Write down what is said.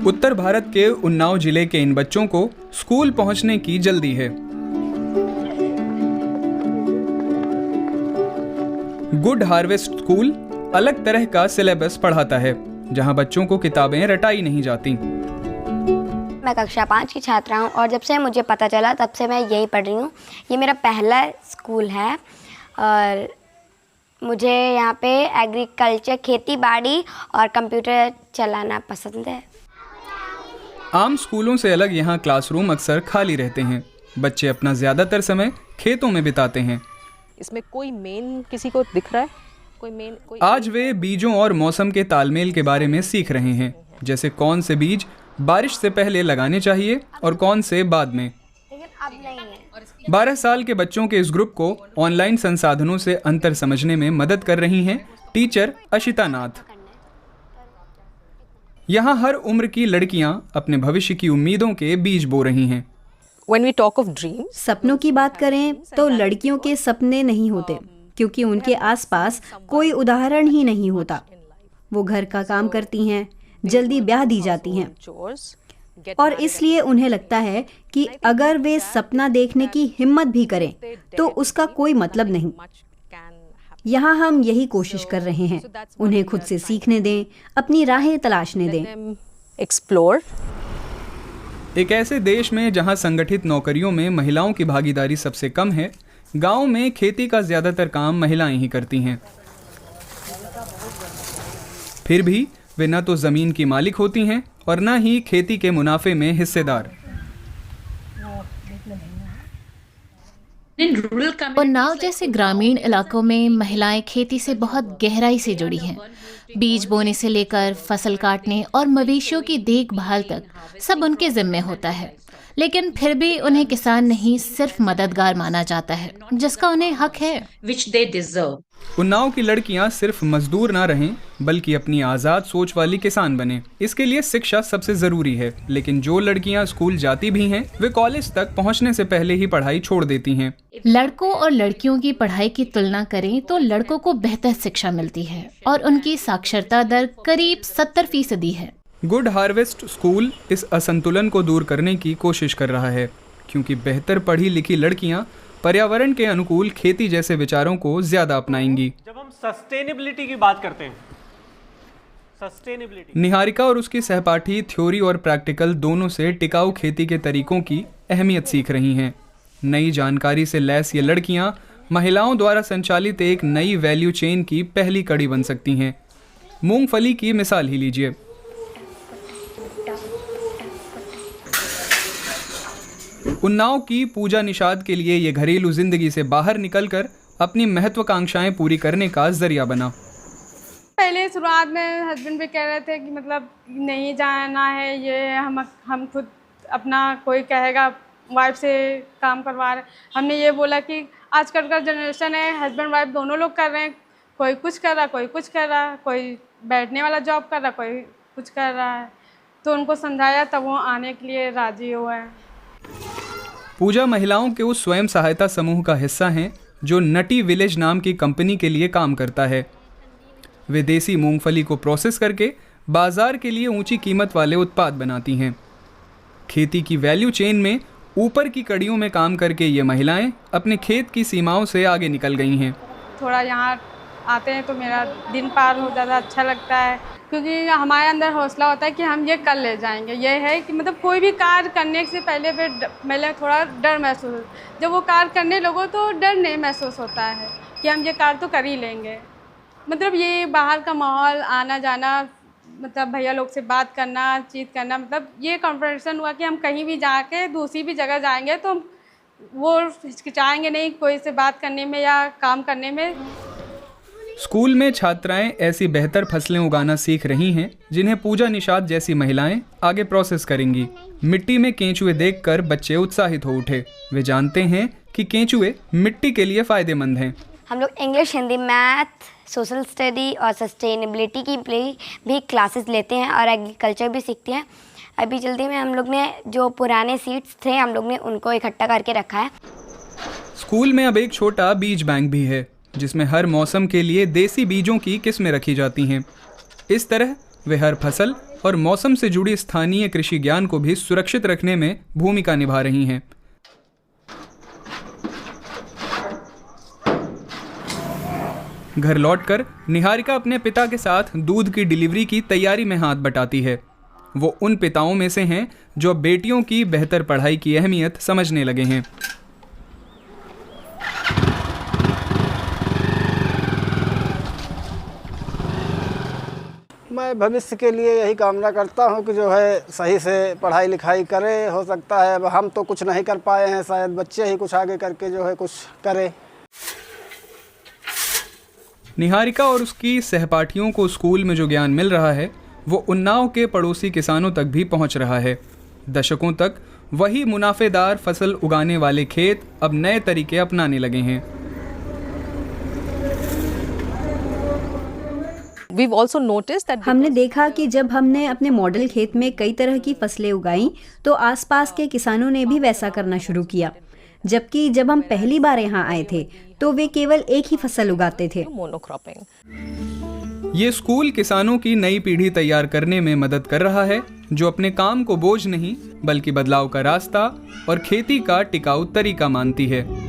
उत्तर भारत के उन्नाव जिले के इन बच्चों को स्कूल पहुंचने की जल्दी है। गुड हार्वेस्ट स्कूल अलग तरह का सिलेबस पढ़ाता है, जहां बच्चों को किताबें रटाई नहीं जाती। मैं कक्षा 5 की छात्रा हूं और जब से मुझे पता चला तब से मैं यही पढ़ रही हूं। ये मेरा पहला स्कूल है और मुझे यहाँ पे एग्रीकल्चर, खेती बाड़ी और कंप्यूटर चलाना पसंद है। आम स्कूलों से अलग यहाँ क्लासरूम अक्सर खाली रहते हैं। बच्चे अपना ज़्यादातर समय खेतों में बिताते हैं। इसमें कोई मेन किसी को दिख रहा है? कोई आज वे बीजों और मौसम के तालमेल के बारे में सीख रहे हैं, जैसे कौन से बीज बारिश से पहले लगाने चाहिए और कौन से बाद में। 12 साल के बच्चों के इस ग्रुप को ऑनलाइन संसाधनों से अंतर समझने में मदद कर रही हैं टीचर अशिता नाथ। यहाँ हर उम्र की लड़कियां अपने भविष्य की उम्मीदों के बीज बो रही हैं। When we talk of dreams, सपनों की बात करें तो लड़कियों के सपने नहीं होते, क्योंकि उनके आसपास कोई उदाहरण ही नहीं होता। वो घर का काम करती हैं, जल्दी ब्याह दी जाती हैं और इसलिए उन्हें लगता है कि अगर वे सपना देखने की हिम्मत भी करें तो उसका कोई मतलब नहीं। यहाँ हम यही कोशिश कर रहे हैं, उन्हें खुद से सीखने दें, अपनी राहें तलाशने दें। एक्सप्लोर। एक ऐसे देश में जहाँ संगठित नौकरियों में महिलाओं की भागीदारी सबसे कम है, गांव में खेती का ज़्यादातर काम महिलाएं ही करती हैं। फिर भी वे न तो ज़मीन की मालिक होती हैं और न ही खेती के मुनाफे में हिस्सेदार। उन्नाव जैसे ग्रामीण इलाकों में महिलाएं खेती से बहुत गहराई से जुड़ी हैं। बीज बोने से लेकर फसल काटने और मवेशियों की देखभाल तक सब उनके जिम्मे होता है, लेकिन फिर भी उन्हें किसान नहीं, सिर्फ मददगार माना जाता है, जिसका उन्हें हक है। Which they deserve. उन्नाव की लड़कियां सिर्फ मजदूर ना रहें, बल्कि अपनी आज़ाद सोच वाली किसान बने। इसके लिए शिक्षा सबसे ज़रूरी है, लेकिन जो लड़कियां स्कूल जाती भी हैं, वे कॉलेज तक पहुंचने से पहले ही पढ़ाई छोड़ देती हैं। लड़कों और लड़कियों की पढ़ाई की तुलना करें तो लड़कों को बेहतर शिक्षा मिलती है और उनकी साक्षरता दर करीब 70% है। गुड हार्वेस्ट स्कूल इस असंतुलन को दूर करने की कोशिश कर रहा है, क्योंकि बेहतर पढ़ी लिखी लड़कियां पर्यावरण के अनुकूल खेती जैसे विचारों को ज्यादा अपनाएंगी। जब हम सस्टेनेबिलिटी की बात करते हैं, निहारिका और उसकी सहपाठी थ्योरी और प्रैक्टिकल दोनों से टिकाऊ खेती के तरीकों की अहमियत सीख रही हैं। नई जानकारी से लैस ये लड़कियां महिलाओं द्वारा संचालित एक नई वैल्यू चेन की पहली कड़ी बन सकती हैं। मूंगफली की मिसाल ही लीजिए। उन्नाव की पूजा निषाद के लिए ये घरेलू जिंदगी से बाहर निकलकर अपनी महत्वाकांक्षाएं पूरी करने का जरिया बना। पहले शुरुआत में हस्बैंड भी कह रहे थे कि मतलब नहीं जाना है, ये हम खुद अपना कोई कहेगा वाइफ से काम करवा रहे। हमने ये बोला कि आजकल का जनरेशन है, हस्बैंड वाइफ दोनों लोग कर रहे हैं, कोई कुछ कर रहा, कोई कुछ कर रहा, कोई बैठने वाला जॉब कर रहा, कोई कुछ कर रहा है। तो उनको समझाया तब वो आने के लिए राजी हुआ है। पूजा महिलाओं के उस स्वयं सहायता समूह का हिस्सा हैं जो नटी विलेज नाम की कंपनी के लिए काम करता है। वे देसी मूंगफली को प्रोसेस करके बाजार के लिए ऊंची कीमत वाले उत्पाद बनाती हैं। खेती की वैल्यू चेन में ऊपर की कड़ियों में काम करके ये महिलाएं अपने खेत की सीमाओं से आगे निकल गई हैं। थोड़ा यहाँ आते हैं तो मेरा दिन पार हो जाता, अच्छा लगता है, क्योंकि हमारे अंदर हौसला होता है कि हम ये कर ले जाएंगे। ये है कि मतलब कोई भी कार्य करने से पहले थोड़ा डर महसूस, जब वो कार्य करने लगो तो डर नहीं महसूस होता है कि हम ये कार्य तो कर ही लेंगे। मतलब ये बाहर का माहौल, आना जाना, मतलब भैया लोग से बात करना, चीत करना, मतलब ये कॉन्फिडेंस हुआ कि हम कहीं भी जाके दूसरी भी जगह जाएंगे तो वो हिचकिचाएंगे नहीं कोई से बात करने में या काम करने में। स्कूल में छात्राएं ऐसी बेहतर फसलें उगाना सीख रही हैं जिन्हें पूजा निषाद जैसी महिलाएं आगे प्रोसेस करेंगी। मिट्टी में केंचुए देखकर बच्चे उत्साहित हो उठे। वे जानते हैं कि केंचुए मिट्टी के लिए फायदेमंद हैं। हम लोग English, Hindi, math, social study और सस्टेनेबिलिटी की भी क्लासेस लेते हैं और एग्रीकल्चर भी सीखते हैं। अभी जल्दी में हम लोग ने जो पुराने सीड्स थे हम लोग ने उनको इकट्ठा करके रखा है। स्कूल में अब एक छोटा बीज बैंक भी है, जिसमें हर मौसम के लिए देसी बीजों की किस्में रखी जाती हैं। इस तरह वे हर फसल और मौसम से जुड़ी स्थानीय कृषि ज्ञान को भी सुरक्षित रखने में भूमिका निभा रही हैं। घर लौटकर निहारिका अपने पिता के साथ दूध की डिलीवरी की तैयारी में हाथ बटाती है। वो उन पिताओं में से हैं जो बेटियों की बेहतर पढ़ाई की अहमियत समझने लगे हैं। मैं भविष्य के लिए यही कामना करता हूं कि जो है सही से पढ़ाई लिखाई करे। हो सकता है अब हम तो कुछ नहीं कर पाए हैं, शायद बच्चे ही कुछ आगे करके जो है कुछ करे। निहारिका और उसकी सहपाठियों को स्कूल में जो ज्ञान मिल रहा है वो उन्नाव के पड़ोसी किसानों तक भी पहुंच रहा है। दशकों तक वही मुनाफेदार फसल उगाने वाले खेत अब नए तरीके अपनाने लगे हैं। We've also noticed that हमने देखा कि जब हमने अपने मॉडल खेत में कई तरह की फसलें उगाई तो आसपास के किसानों ने भी वैसा करना शुरू किया, जबकि जब हम पहली बार यहाँ आए थे तो वे केवल एक ही फसल उगाते थे। monocropping. ये स्कूल किसानों की नई पीढ़ी तैयार करने में मदद कर रहा है, जो अपने काम को बोझ नहीं बल्कि बदलाव का रास्ता और खेती का टिकाऊ तरीका मानती है।